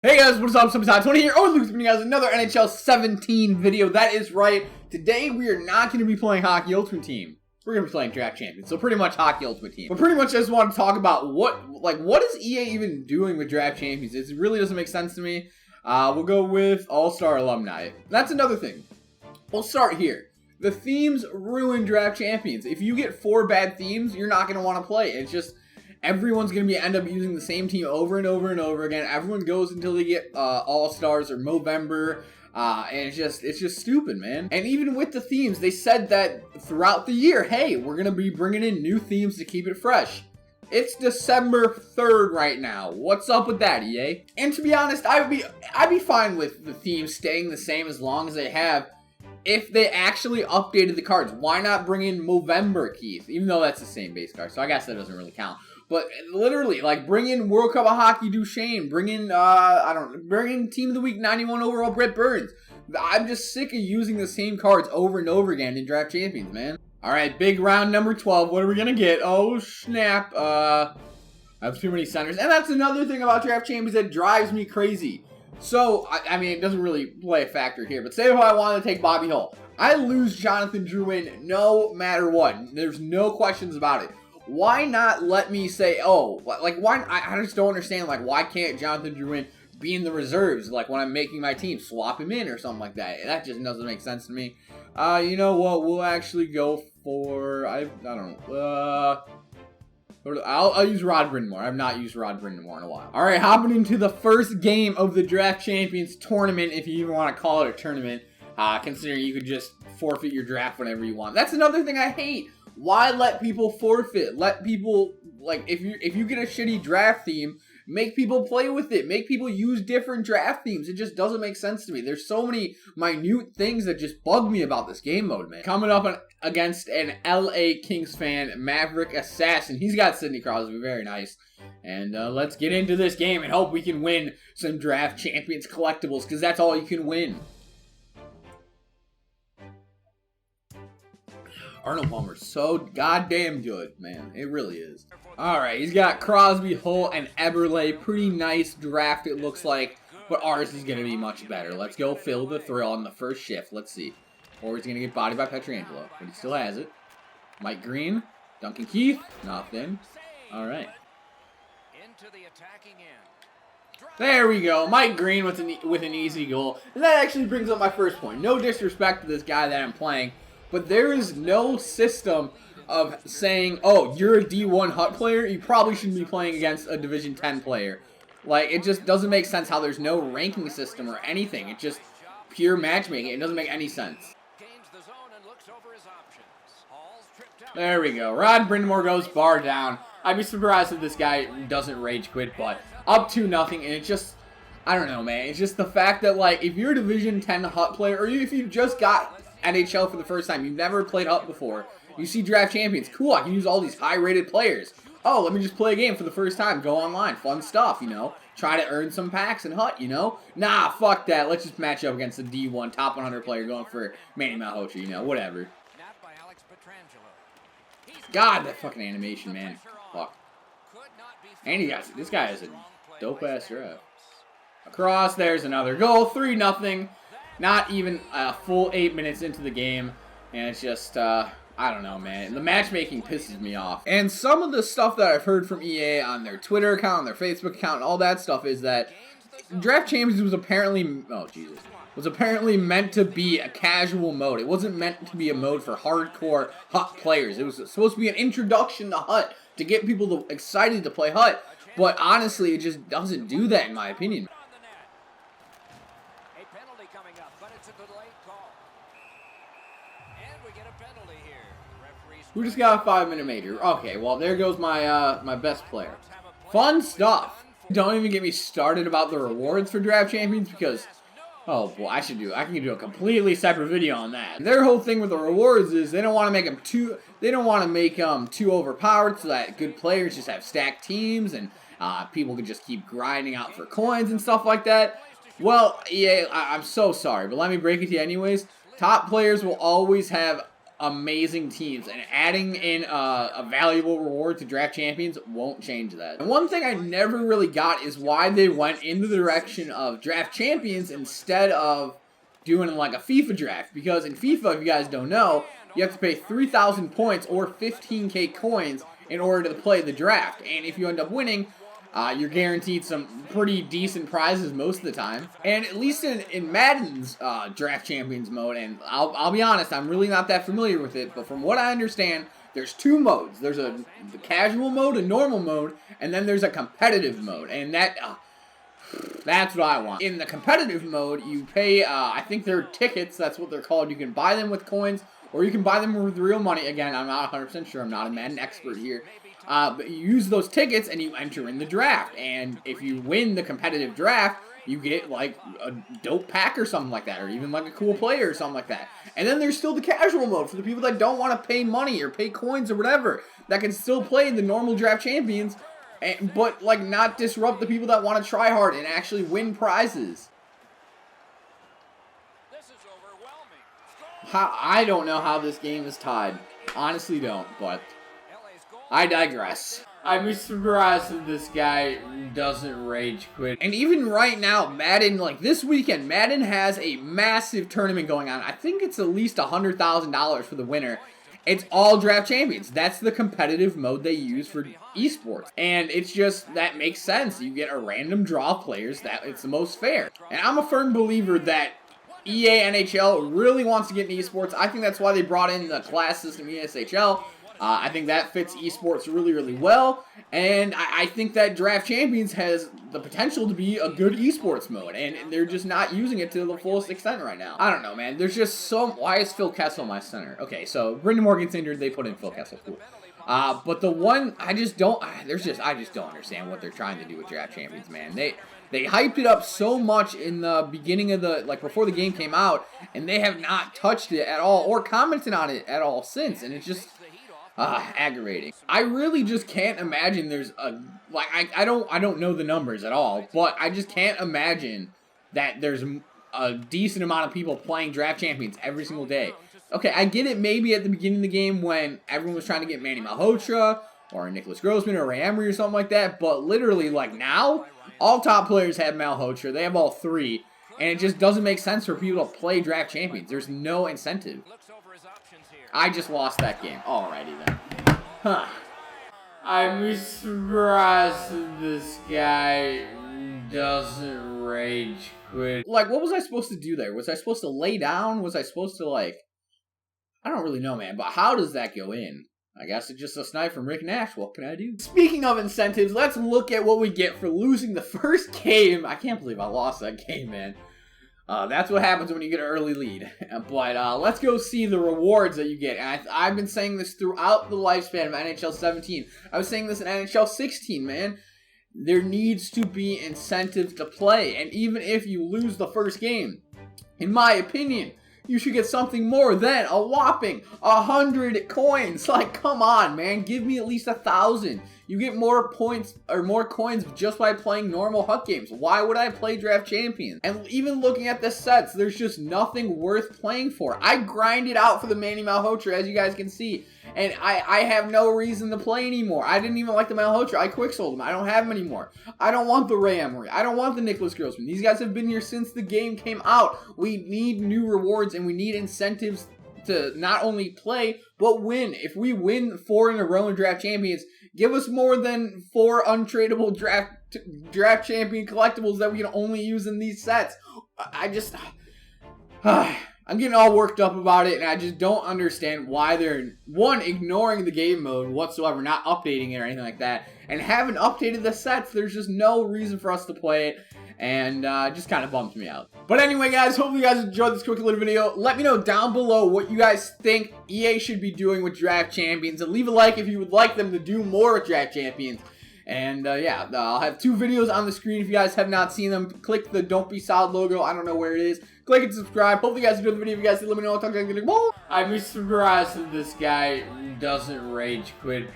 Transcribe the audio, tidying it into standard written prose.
Hey guys, what's up? Sometimes 20 here. Oh, Luke's giving you guys another NHL 17 video. That is right. Today we are not going to be playing Hockey Ultimate Team. We're going to be playing Draft Champions. So pretty much Hockey Ultimate Team. But pretty much I just want to talk about what is EA even doing with Draft Champions? It really doesn't make sense to me. We'll go with All-Star Alumni. That's another thing. We'll start here. The themes ruin Draft Champions. If you get 4 bad themes, you're not going to want to play. It's just... everyone's going to end up using the same team over and over and over again. Everyone goes until they get All-Stars or Movember. And it's just stupid, man. And even with the themes, they said that throughout the year, hey, we're going to be bringing in new themes to keep it fresh. It's December 3rd right now. What's up with that, EA? And to be honest, I'd be fine with the themes staying the same as long as they have. If they actually updated the cards, why not bring in Movember, Keith? Even though that's the same base card, so I guess that doesn't really count. But literally, like, bring in World Cup of Hockey Duchesne. Bring in, bring in Team of the Week 91 overall Brett Burns. I'm just sick of using the same cards over and over again in Draft Champions, man. All right, big round number 12. What are we going to get? Oh, snap. I have too many centers. And that's another thing about Draft Champions that drives me crazy. So, I mean, it doesn't really play a factor here. But say if I wanted to take Bobby Hull. I lose Jonathan Drouin no matter what. There's no questions about it. Why not let me say, oh, like, why? I just don't understand, like, why can't Jonathan Drouin be in the reserves, like, when I'm making my team, swap him in or something like that? That just doesn't make sense to me. You know what, we'll actually go for, I don't know, I'll use Rod Brind'Amour. I've not used Rod Brind'Amour in a while. All right, hopping into the first game of the Draft Champions tournament, if you even want to call it a tournament, considering you could just forfeit your draft whenever you want. That's another thing I hate. Why let people forfeit? Let people, like, if you get a shitty draft theme, make people play with it. Make people use different draft themes. It just doesn't make sense to me. There's so many minute things that just bug me about this game mode, man. Coming up against an LA Kings fan, Maverick Assassin. He's got Sidney Crosby. Very nice. And let's get into this game and hope we can win some Draft Champions collectibles, because that's all you can win. Arnold Palmer's so goddamn good, man. It really is. Alright, he's got Crosby, Hull, and Eberle. Pretty nice draft, it looks like. But ours is going to be much better. Let's go Phil the Thrill on the first shift. Let's see. Or he's going to get bodied by Pietrangelo. But he still has it. Mike Green. Duncan Keith. Nothing. Alright. There we go. Mike Green with an easy goal. And that actually brings up my first point. No disrespect to this guy that I'm playing. But there is no system of saying, oh, you're a D1 HUT player, you probably shouldn't be playing against a Division 10 player. Like, it just doesn't make sense how there's no ranking system or anything. It's just pure matchmaking. It doesn't make any sense. There we go. Rod Brind'Amour goes bar down. I'd be surprised if this guy doesn't rage quit, but up 2-0, and it's just, I don't know, man. It's just the fact that, like, if you're a Division 10 HUT player, or if you just got NHL for the first time, you've never played HUT before, you see Draft Champions, cool, I can use all these high-rated players. Oh, let me just play a game for the first time, go online, fun stuff, you know, try to earn some packs in HUT, you know. Nah, fuck that, let's just match up against a D1 top 100 player going for Manny Malhotra, you know, whatever. God, that fucking animation, man, fuck. And this guy is a dope-ass draft. Across, there's another goal, 3-0. Not even a full 8 minutes into the game, and it's just, I don't know, man. The matchmaking pisses me off. And some of the stuff that I've heard from EA on their Twitter account, on their Facebook account, and all that stuff is that Draft Champions was apparently, was apparently meant to be a casual mode. It wasn't meant to be a mode for hardcore HUT players. It was supposed to be an introduction to HUT to get people excited to play HUT, but honestly, it just doesn't do that in my opinion. We just got a 5-minute major. Okay, well, there goes my my best player. Fun stuff. Don't even get me started about the rewards for Draft Champions, because, oh boy, I can do a completely separate video on that. Their whole thing with the rewards is they don't want to make them too overpowered, so that good players just have stacked teams and people can just keep grinding out for coins and stuff like that. Well, yeah, I'm so sorry, but let me break it to you anyways. Top players will always have amazing teams, and adding in a valuable reward to draft champions won't change that. And one thing I never really got is why they went in the direction of draft champions instead of doing like a FIFA draft, because in FIFA, if you guys don't know, you have to pay 3,000 points or 15k coins in order to play the draft, and if you end up winning, you're guaranteed some pretty decent prizes most of the time. And at least in Madden's draft champions mode, and I'll be honest, I'm really not that familiar with it, but from what I understand, there's two modes. There's the casual mode, a normal mode, and then there's a competitive mode, and that's what I want. In the competitive mode, you pay, I think they're tickets, that's what they're called. You can buy them with coins, or you can buy them with real money. Again, I'm not 100% sure, I'm not a Madden expert here. But you use those tickets and you enter in the draft. And if you win the competitive draft, you get like a dope pack or something like that, or even like a cool player or something like that. And then there's still the casual mode for the people that don't want to pay money or pay coins or whatever, that can still play the normal draft champions, but like not disrupt the people that want to try hard and actually win prizes. I don't know how this game is tied. Honestly don't, but I digress. I'd be surprised if this guy doesn't rage quit. And even right now, Madden, like this weekend, Madden has a massive tournament going on. I think it's at least $100,000 for the winner. It's all draft champions. That's the competitive mode they use for esports. And it's just, that makes sense. You get a random draw of players, that it's the most fair. And I'm a firm believer that EA NHL really wants to get into esports. I think that's why they brought in the class system ESHL. I think that fits esports really, really well, and I think that Draft Champions has the potential to be a good esports mode, and they're just not using it to the fullest extent right now. I don't know, man. There's just so... Why is Phil Kessel my center? Okay, so Brendan Morgan's injured, they put in Phil Kessel. Cool. But the one, I just don't understand what they're trying to do with Draft Champions, man. They hyped it up so much in the beginning of the, like before the game came out, and they have not touched it at all or commented on it at all since, and it's just... aggravating. I really just can't imagine there's a, like, I don't know the numbers at all, but I just can't imagine that there's a decent amount of people playing Draft Champions every single day. Okay, I get it maybe at the beginning of the game when everyone was trying to get Manny Malhotra or Nicholas Grossman or Ray Emery or something like that, but literally, like, now, all top players have Malhotra. They have all three, and it just doesn't make sense for people to play Draft Champions. There's no incentive. I just lost that game. Alrighty then. Huh. I'd be surprised if this guy doesn't rage quit. Like, what was I supposed to do there? Was I supposed to lay down? Was I supposed to, like... I don't really know, man, but how does that go in? I guess it's just a snipe from Rick Nash. What can I do? Speaking of incentives, let's look at what we get for losing the first game. I can't believe I lost that game, man. That's what happens when you get an early lead. But let's go see the rewards that you get. And I've been saying this throughout the lifespan of NHL 17. I was saying this in NHL 16, man. There needs to be incentives to play. And even if you lose the first game, in my opinion, you should get something more than a whopping 100 coins. Like, come on, man. Give me at least 1,000. You get more points or more coins just by playing normal HUT games. Why would I play Draft Champions? And even looking at the sets, there's just nothing worth playing for. I grinded out for the Manny Malhotra, as you guys can see, and I have no reason to play anymore. I didn't even like the Malhotra. I quick sold him. I don't have him anymore. I don't want the Ray Emery. I don't want the Nicholas Grossman. These guys have been here since the game came out. We need new rewards and we need incentives to not only play, but win. If we win 4 in a row in Draft Champions, give us more than 4 untradeable draft champion collectibles that we can only use in these sets. I'm getting all worked up about it, and I just don't understand why they're, one, ignoring the game mode whatsoever, not updating it or anything like that, and haven't updated the sets. There's just no reason for us to play it, and just kind of bums me out. But anyway, guys, hopefully you guys enjoyed this quick little video. Let me know down below what you guys think EA should be doing with Draft Champions, and leave a like if you would like them to do more with Draft Champions. And yeah, I'll have 2 videos on the screen if you guys have not seen them. Click the Don't Be Solid logo. I don't know where it is. Click and subscribe. Hopefully you guys enjoyed the video. If you guys did, let me know. I'd be surprised if this guy doesn't rage quit.